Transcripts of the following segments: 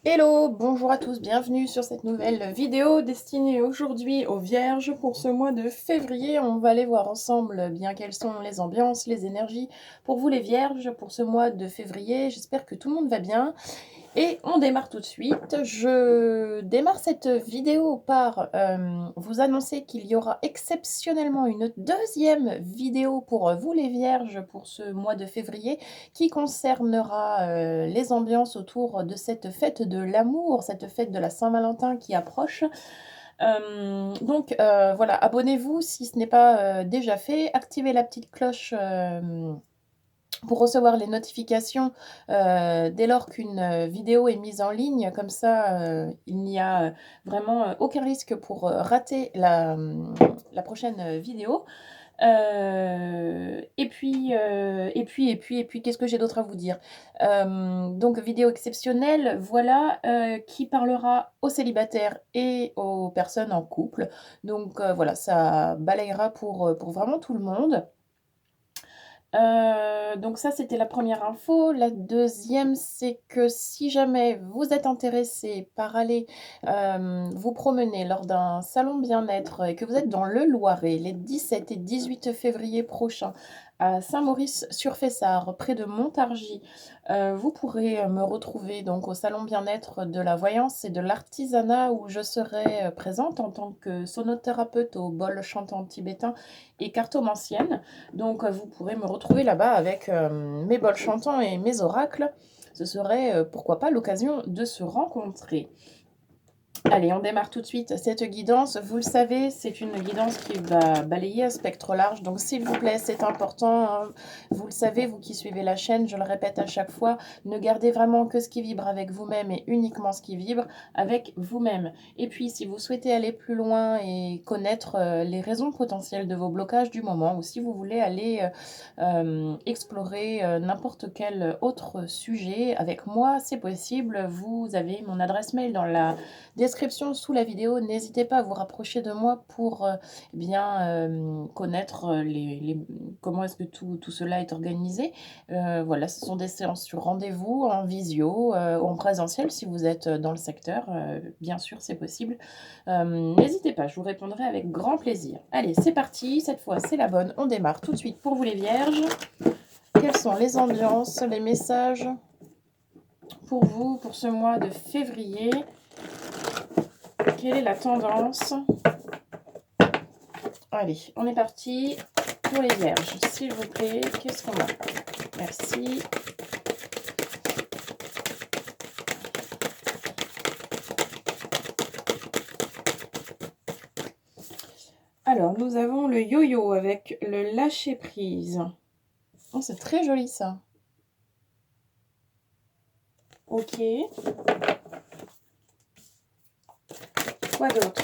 Hello, bonjour à tous, bienvenue sur cette nouvelle vidéo destinée aujourd'hui aux Vierges pour ce mois de février. On va aller voir ensemble bien quelles sont les ambiances, les énergies pour vous les Vierges pour ce mois de février. J'espère que tout le monde va bien. Et on démarre tout de suite. Je démarre cette vidéo par vous annoncer qu'il y aura exceptionnellement une deuxième vidéo pour vous les Vierges pour ce mois de février qui concernera les ambiances autour de cette fête de l'amour, cette fête de la Saint-Valentin qui approche. Donc voilà, abonnez-vous si ce n'est pas déjà fait, activez la petite cloche pour recevoir les notifications dès lors qu'une vidéo est mise en ligne. Comme ça, il n'y a vraiment aucun risque pour rater la prochaine vidéo. Et puis, qu'est-ce que j'ai d'autre à vous dire? Donc vidéo exceptionnelle, voilà, qui parlera aux célibataires et aux personnes en couple. Donc voilà, ça balayera pour vraiment tout le monde. Donc ça, c'était la première info. La deuxième, c'est que si jamais vous êtes intéressé par aller vous promener lors d'un salon bien-être et que vous êtes dans le Loiret les 17 et 18 février prochains à Saint-Maurice-sur-Fessard, près de Montargis, vous pourrez me retrouver donc au salon bien-être de la voyance et de l'artisanat où je serai présente en tant que sonothérapeute au bol chantant tibétain et cartomancienne. Donc vous pourrez me retrouver là-bas avec mes bols chantants et mes oracles. Ce serait pourquoi pas l'occasion de se rencontrer. Allez, on démarre tout de suite cette guidance. Vous le savez, c'est une guidance qui va balayer un spectre large. Donc, s'il vous plaît, c'est important, hein. Vous le savez, vous qui suivez la chaîne, je le répète à chaque fois, ne gardez vraiment que ce qui vibre avec vous-même et uniquement ce qui vibre avec vous-même. Et puis, si vous souhaitez aller plus loin et connaître les raisons potentielles de vos blocages du moment, ou si vous voulez aller explorer n'importe quel autre sujet avec moi, c'est possible. Vous avez mon adresse mail dans la description sous la vidéo. N'hésitez pas à vous rapprocher de moi pour connaître comment est-ce que tout cela est organisé. Voilà, ce sont des séances sur rendez-vous, en visio, en présentiel si vous êtes dans le secteur. Bien sûr, c'est possible. N'hésitez pas, je vous répondrai avec grand plaisir. Allez, c'est parti, cette fois c'est la bonne. On démarre tout de suite pour vous les Vierges. Quelles sont les ambiances, les messages pour vous pour ce mois de février? Quelle est la tendance? Allez, on est parti pour les Vierges. S'il vous plaît, qu'est-ce qu'on a? Merci. Alors, nous avons le yo-yo avec le lâcher-prise. Oh, c'est très joli ça. Ok. Quoi d'autre?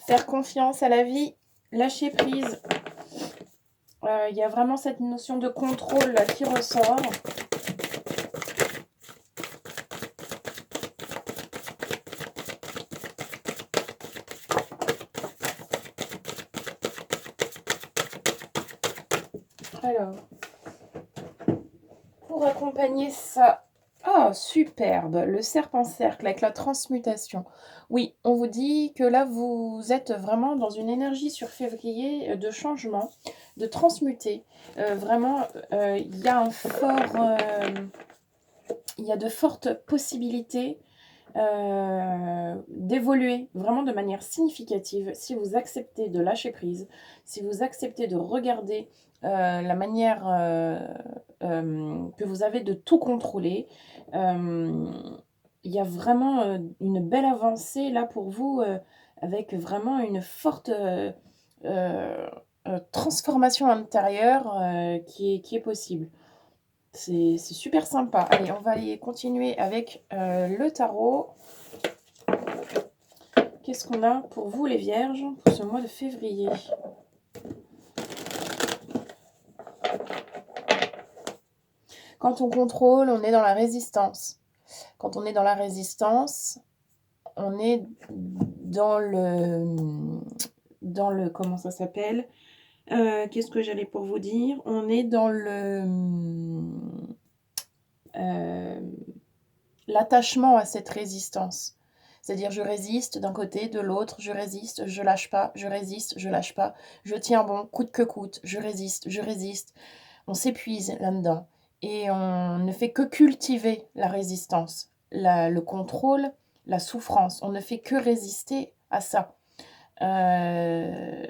Faire confiance à la vie, lâcher prise. Il y a vraiment cette notion de contrôle là, qui ressort. Alors, pour accompagner ça, oh superbe, le serpent-cercle avec la transmutation. Oui, on vous dit que là, vous êtes vraiment dans une énergie sur février de changement, de transmuter. Vraiment, il y a un fort, il y a de fortes possibilités d'évoluer vraiment de manière significative si vous acceptez de lâcher prise, si vous acceptez de regarder la manière que vous avez de tout contrôler. Il y a vraiment une belle avancée là pour vous avec vraiment une forte transformation intérieure qui est possible. C'est super sympa. Allez, on va aller continuer avec le tarot. Qu'est-ce qu'on a pour vous les Vierges pour ce mois de février? Quand on contrôle, on est dans la résistance. Quand on est dans la résistance, on est dans le comment ça s'appelle? Qu'est-ce que j'allais pour vous dire? On est dans l'attachement à cette résistance. C'est-à-dire je résiste d'un côté, de l'autre, je résiste, je lâche pas, je résiste, je lâche pas, je tiens bon, coûte que coûte, je résiste, je résiste. On s'épuise là-dedans et on ne fait que cultiver la résistance, le contrôle, la souffrance. On ne fait que résister à ça. Euh,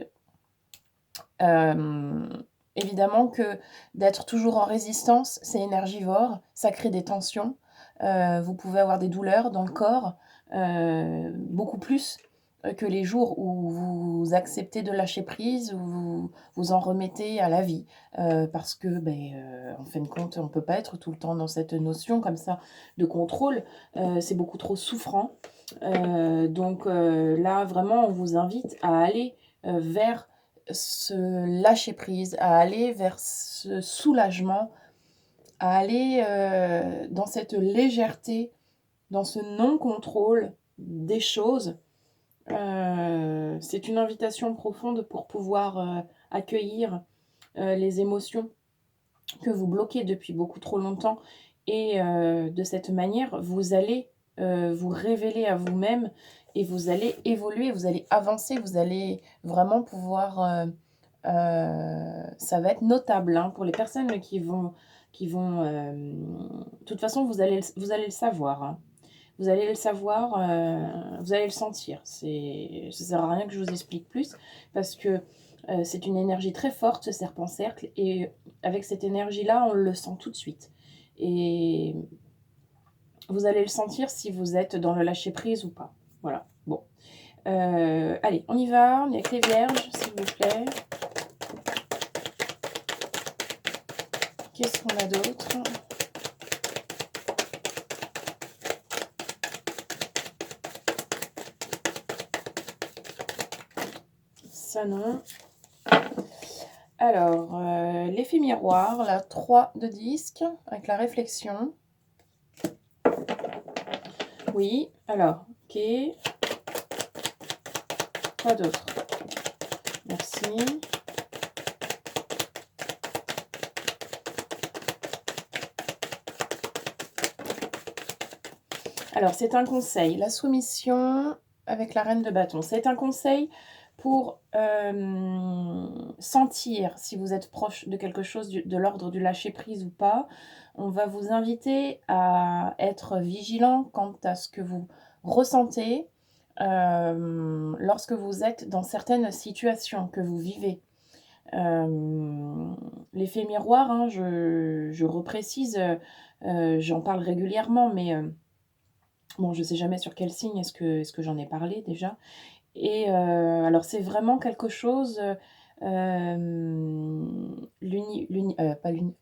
euh, Évidemment que d'être toujours en résistance, c'est énergivore, ça crée des tensions. Vous pouvez avoir des douleurs dans le corps, beaucoup plus que les jours où vous acceptez de lâcher prise, où vous vous en remettez à la vie. Parce que, en fin de compte, on ne peut pas être tout le temps dans cette notion comme ça de contrôle. C'est beaucoup trop souffrant. Donc là, vraiment, on vous invite à aller vers ce lâcher prise, à aller vers ce soulagement, à aller dans cette légèreté, dans ce non-contrôle des choses. C'est une invitation profonde pour pouvoir accueillir les émotions que vous bloquez depuis beaucoup trop longtemps. Et de cette manière, vous allez vous révéler à vous-même et vous allez évoluer, vous allez avancer, vous allez vraiment pouvoir... ça va être notable hein, pour les personnes de toute façon, vous allez le savoir. Hein. Vous allez le savoir, vous allez le sentir. Ça ne sert à rien que je vous explique plus parce que c'est une énergie très forte, ce serpent-cercle, et avec cette énergie-là, on le sent tout de suite. Et vous allez le sentir si vous êtes dans le lâcher-prise ou pas. Voilà, bon. Allez, on y va, on est avec les vierges, s'il vous plaît. Qu'est-ce qu'on a d'autre ? Ça non. Alors, l'effet miroir, la 3 de disque, avec la réflexion. Oui, alors, ok. Quoi d'autre? Merci. Alors, c'est un conseil. La soumission avec la reine de bâton. C'est un conseil pour sentir si vous êtes proche de quelque chose de l'ordre du lâcher-prise ou pas. On va vous inviter à être vigilant quant à ce que vous ressentez lorsque vous êtes dans certaines situations que vous vivez. L'effet miroir, hein, je reprécise, j'en parle régulièrement, mais bon, je ne sais jamais sur quel signe est-ce que j'en ai parlé déjà. Et alors c'est vraiment quelque chose, pas l'uni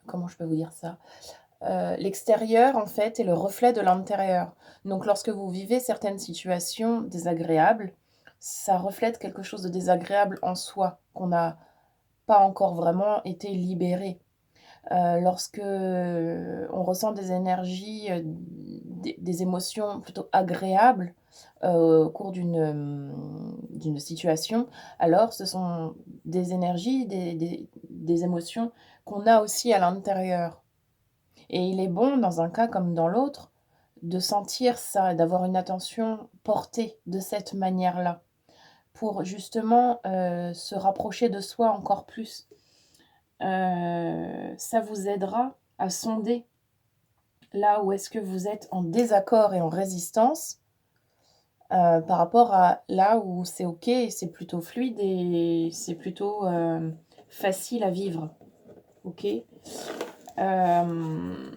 comment je peux vous dire ça? L'extérieur, en fait, est le reflet de l'intérieur. Donc lorsque vous vivez certaines situations désagréables, ça reflète quelque chose de désagréable en soi, qu'on n'a pas encore vraiment été libéré. Lorsque on ressent des énergies, des émotions plutôt agréables, au cours d'une situation, alors ce sont des énergies, des émotions qu'on a aussi à l'intérieur. Et il est bon, dans un cas comme dans l'autre, de sentir ça, d'avoir une attention portée de cette manière-là, pour justement, se rapprocher de soi encore plus. Ça vous aidera à sonder là où est-ce que vous êtes en désaccord et en résistance, par rapport à là où c'est OK et c'est plutôt fluide et c'est plutôt, facile à vivre. OK? Hem,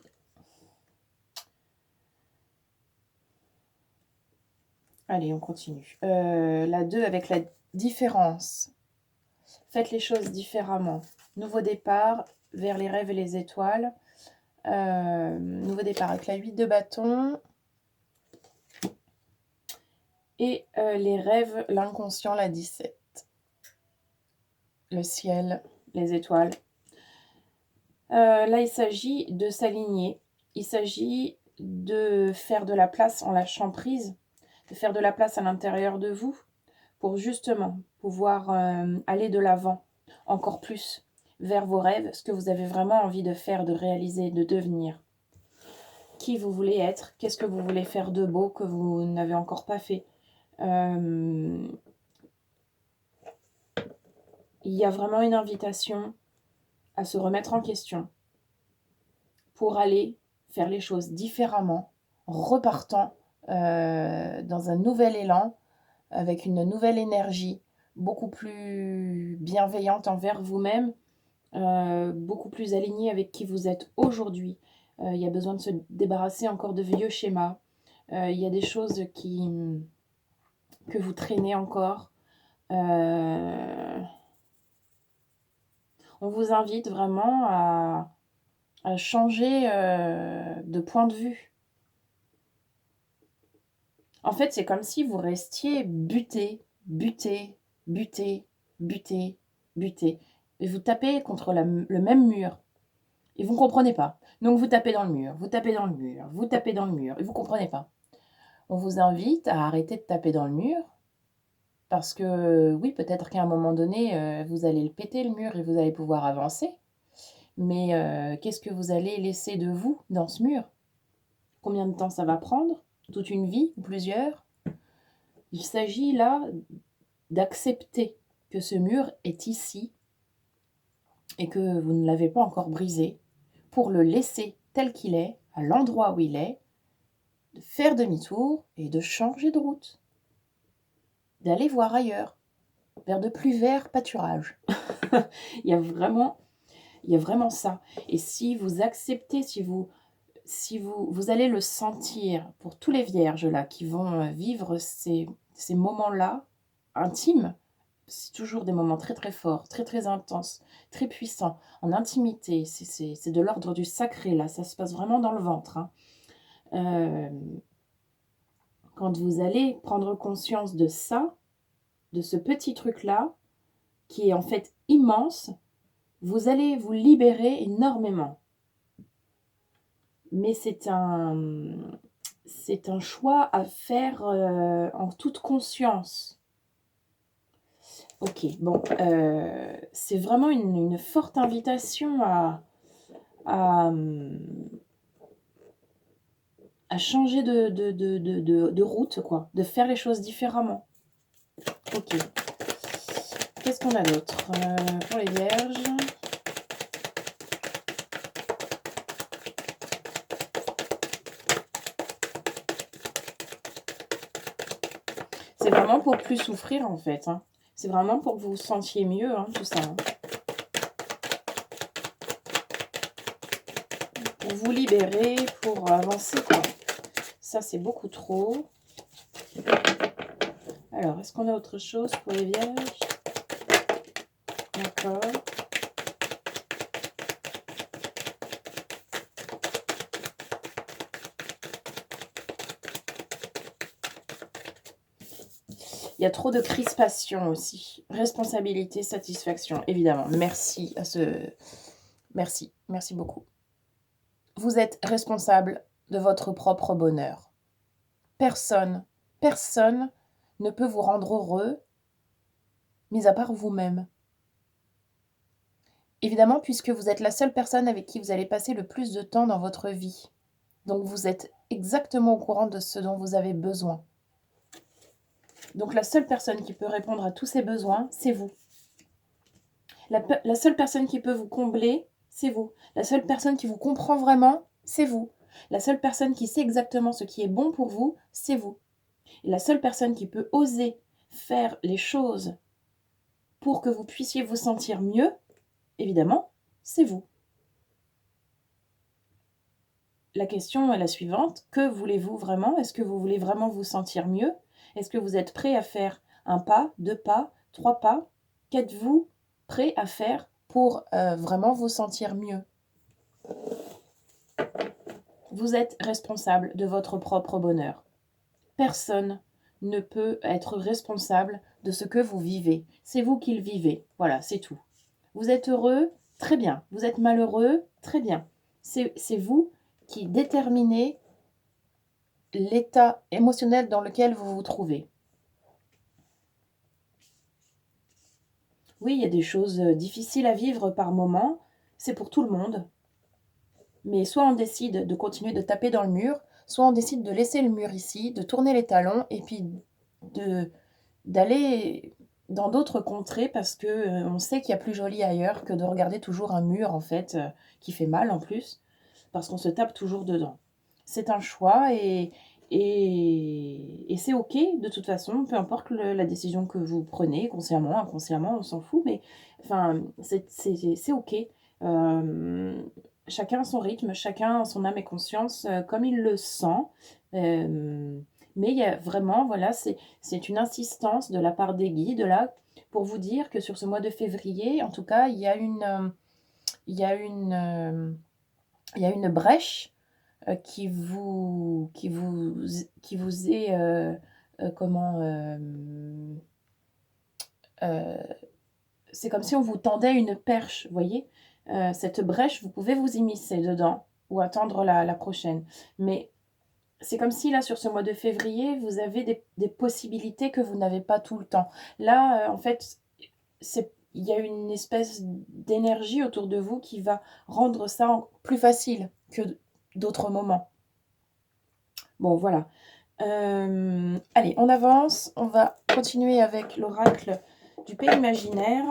allez, on continue. La 2 avec la différence. Faites les choses différemment. Nouveau départ vers les rêves et les étoiles. Nouveau départ avec la 8 de bâton. Et les rêves, l'inconscient, la 17. Le ciel, les étoiles. Là, il s'agit de s'aligner. Il s'agit de faire de la place en lâchant prise, de faire de la place à l'intérieur de vous pour justement pouvoir aller de l'avant encore plus vers vos rêves, ce que vous avez vraiment envie de faire, de réaliser, de devenir. Qui vous voulez être, qu'est-ce que vous voulez faire de beau que vous n'avez encore pas fait. Il y a vraiment une invitation à se remettre en question pour aller faire les choses différemment, repartant dans un nouvel élan, avec une nouvelle énergie, beaucoup plus bienveillante envers vous-même, beaucoup plus alignée avec qui vous êtes aujourd'hui. Il y a besoin de se débarrasser encore de vieux schémas. Il y a des choses que vous traînez encore. On vous invite vraiment à changer de point de vue. En fait, c'est comme si vous restiez buté, buté, buté, buté, buté. Et vous tapez contre le même mur. Et vous ne comprenez pas. Donc vous tapez dans le mur, vous tapez dans le mur, vous tapez dans le mur, et vous ne comprenez pas. On vous invite à arrêter de taper dans le mur, parce que oui, peut-être qu'à un moment donné, vous allez le péter le mur et vous allez pouvoir avancer. Mais qu'est-ce que vous allez laisser de vous dans ce mur? Combien de temps ça va prendre? Toute une vie ou plusieurs? Il s'agit là d'accepter que ce mur est ici et que vous ne l'avez pas encore brisé, pour le laisser tel qu'il est, à l'endroit où il est, de faire demi-tour et de changer de route, d'aller voir ailleurs, vers de plus verts pâturages. il y a vraiment ça. Et si vous acceptez, si vous allez le sentir pour tous les vierges là qui vont vivre ces moments-là intimes. C'est toujours des moments très très forts, très très intenses, très puissants, en intimité. C'est de l'ordre du sacré là, ça se passe vraiment dans le ventre. Hein. Quand vous allez prendre conscience de ça, de ce petit truc-là, qui est en fait immense, vous allez vous libérer énormément. Mais c'est un choix à faire en toute conscience. Ok, bon, c'est vraiment une forte invitation à, à changer de route, quoi, de faire les choses différemment. Ok. Qu'est-ce qu'on a d'autre pour les vierges? C'est vraiment pour plus souffrir, en fait. Hein. C'est vraiment pour que vous vous sentiez mieux, hein, tout ça. Hein. Pour vous libérer, pour avancer, quoi. Ça, c'est beaucoup trop. Alors, est-ce qu'on a autre chose pour les vierges? D'accord. Il y a trop de crispation aussi. Responsabilité, satisfaction, évidemment. Merci à ce... Merci beaucoup. Vous êtes responsable de votre propre bonheur. Personne ne peut vous rendre heureux, mis à part vous-même. Évidemment, puisque vous êtes la seule personne avec qui vous allez passer le plus de temps dans votre vie. Donc vous êtes exactement au courant de ce dont vous avez besoin. Donc la seule personne qui peut répondre à tous ces besoins, c'est vous. La seule personne qui peut vous combler, c'est vous. La seule personne qui vous comprend vraiment, c'est vous. La seule personne qui sait exactement ce qui est bon pour vous, c'est vous. Et la seule personne qui peut oser faire les choses pour que vous puissiez vous sentir mieux, évidemment, c'est vous. La question est la suivante. Que voulez-vous vraiment? Est-ce que vous voulez vraiment vous sentir mieux? Est-ce que vous êtes prêt à faire un pas, 2 pas, 3 pas? Qu'êtes-vous prêt à faire pour vraiment vous sentir mieux? Vous êtes responsable de votre propre bonheur. Personne ne peut être responsable de ce que vous vivez. C'est vous qui le vivez. Voilà, c'est tout. Vous êtes heureux? Très bien. Vous êtes malheureux? Très bien. C'est vous qui déterminez l'état émotionnel dans lequel vous vous trouvez. Oui, il y a des choses, difficiles à vivre par moment, c'est pour tout le monde, mais soit on décide de continuer de taper dans le mur, soit on décide de laisser le mur ici, de tourner les talons et puis de d'aller dans d'autres contrées parce que, on sait qu'il y a plus joli ailleurs que de regarder toujours un mur en fait, qui fait mal en plus, parce qu'on se tape toujours dedans. C'est un choix et c'est OK de toute façon, peu importe la décision que vous prenez, consciemment, inconsciemment, on s'en fout, mais enfin, c'est OK. Hem, Chacun a son rythme, chacun a son âme et conscience, comme il le sent. Hem, mais il y a vraiment, voilà, c'est une insistance de la part des guides là, pour vous dire que sur ce mois de février, en tout cas, il y a une, il y a une brèche, qui vous est, comment, heu, c'est comme si on vous tendait une perche, vous voyez? Cette brèche, vous pouvez vous immiscer dedans ou attendre la prochaine. Mais c'est comme si là, sur ce mois de février, vous avez des possibilités que vous n'avez pas tout le temps. Là, en fait, il y a une espèce d'énergie autour de vous qui va rendre ça en plus facile que d'autres moments. Bon, voilà. Allez, on avance, on va continuer avec l'oracle du pays imaginaire.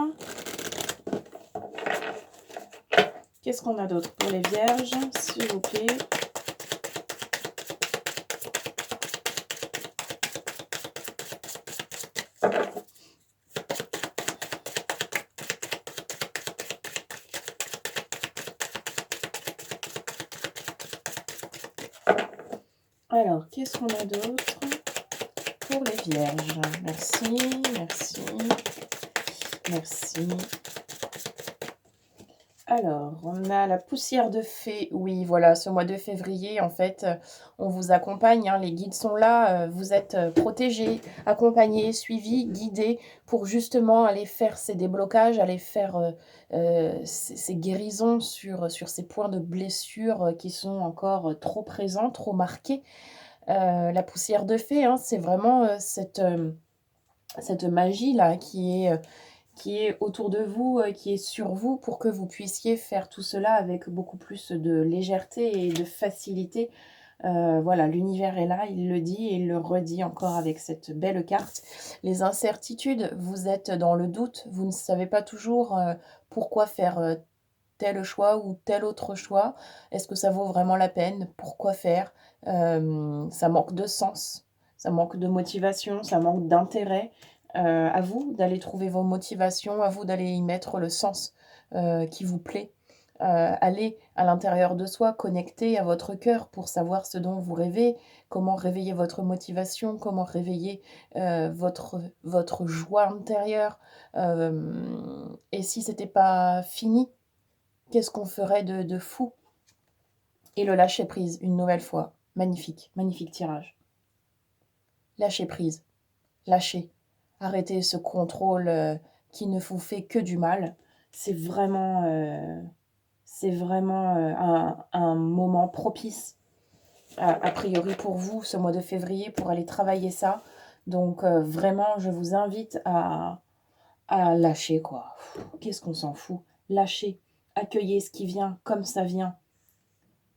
Qu'est-ce qu'on a d'autre pour les vierges, s'il vous plaît? Alors, qu'est-ce qu'on a d'autre pour les vierges? Merci, merci, merci. Alors, on a la poussière de fée. Oui, voilà, ce mois de février, en fait, on vous accompagne, hein, les guides sont là, vous êtes, protégés, accompagnés, suivis, guidés pour justement aller faire ces déblocages, aller faire, ces guérisons sur ces points de blessure, qui sont encore, trop présents, trop marqués. La poussière de fée, hein, c'est vraiment, cette magie-là qui est autour de vous, qui est sur vous pour que vous puissiez faire tout cela avec beaucoup plus de légèreté et de facilité. Voilà, l'univers est là, il le dit et il le redit encore avec cette belle carte. Les incertitudes, vous êtes dans le doute, vous ne savez pas toujours, pourquoi faire, tel choix ou tel autre choix. Est-ce que ça vaut vraiment la peine? Pourquoi faire? Ça manque de sens, ça manque de motivation, ça manque d'intérêt. À vous d'aller trouver vos motivations, à vous d'aller y mettre le sens, qui vous plaît. Aller à l'intérieur de soi, connecter à votre cœur pour savoir ce dont vous rêvez, comment réveiller votre motivation, comment réveiller, votre joie intérieure. Et si c'était pas fini, qu'est-ce qu'on ferait de fou? Et le lâcher prise, une nouvelle fois. Magnifique, magnifique tirage. Lâcher prise, lâcher. Arrêtez ce contrôle, qui ne vous fait que du mal. C'est vraiment, un moment propice, a priori pour vous, ce mois de février, pour aller travailler ça. Donc vraiment, je vous invite à lâcher, quoi. Qu'est-ce qu'on s'en fout? Lâchez, accueillez ce qui vient comme ça vient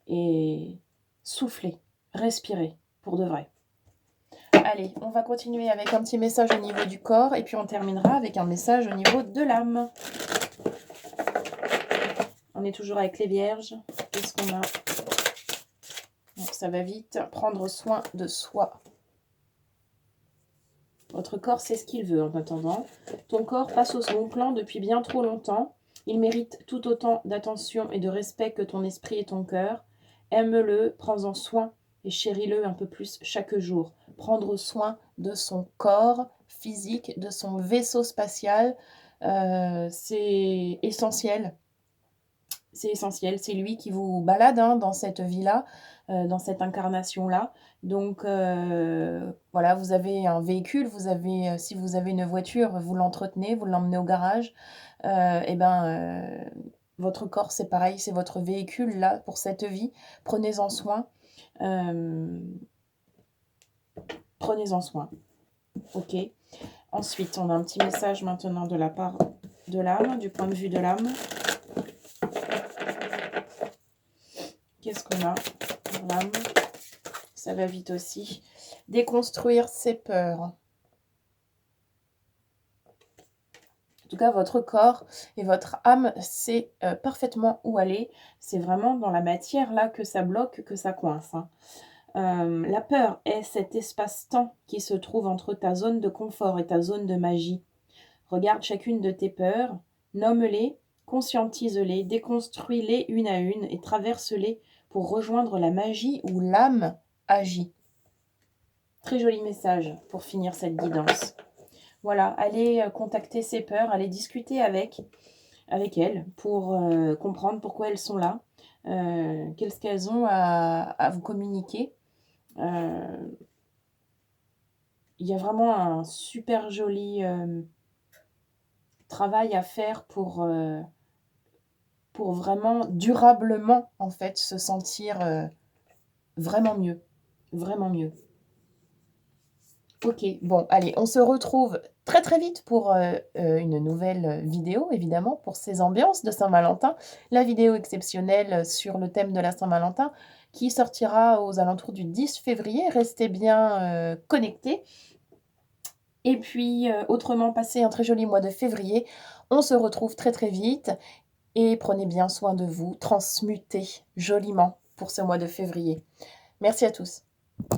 et soufflez, respirez, pour de vrai. Allez, on va continuer avec un petit message au niveau du corps et puis on terminera avec un message au niveau de l'âme. On est toujours avec les vierges. Qu'est-ce qu'on a? Donc ça va vite. Prendre soin de soi. Votre corps sait ce qu'il veut en attendant. Ton corps passe au second plan depuis bien trop longtemps. Il mérite tout autant d'attention et de respect que ton esprit et ton cœur. Aime-le, prends-en soin et chéris-le un peu plus chaque jour. Prendre soin de son corps physique, de son vaisseau spatial, c'est essentiel. C'est essentiel, c'est lui qui vous balade, hein, dans cette vie-là, dans cette incarnation-là. Donc voilà, vous avez un véhicule, vous avez, si vous avez une voiture, vous l'entretenez, vous l'emmenez au garage. Et ben, votre corps, c'est pareil, c'est votre véhicule là, pour cette vie. Prenez-en soin, hem, prenez-en soin, OK? Ensuite, on a un petit message maintenant de la part de l'âme, du point de vue de l'âme. Qu'est-ce qu'on a pour l'âme? Ça va vite aussi. Déconstruire ses peurs. En tout cas, votre corps et votre âme sait parfaitement où aller. C'est vraiment dans la matière là que ça bloque, que ça coince, hein. La peur est cet espace-temps qui se trouve entre ta zone de confort et ta zone de magie. Regarde chacune de tes peurs, nomme-les, conscientise-les, déconstruis-les une à une et traverse-les pour rejoindre la magie où l'âme agit. Très joli message pour finir cette guidance. Voilà, allez contacter ces peurs, allez discuter avec elles pour comprendre pourquoi elles sont là, qu'est-ce qu'elles ont à vous communiquer. Il y a vraiment un super joli travail à faire pour vraiment durablement en fait se sentir vraiment mieux, vraiment mieux. OK, bon allez, on se retrouve très, très vite pour, une nouvelle vidéo évidemment pour ces ambiances de Saint-Valentin. La vidéo exceptionnelle sur le thème de la Saint-Valentin qui sortira aux alentours du 10 février. Restez bien, connectés et puis, autrement, passez un très joli mois de février. On se retrouve très, très vite et prenez bien soin de vous. Transmutez joliment pour ce mois de février. Merci à tous.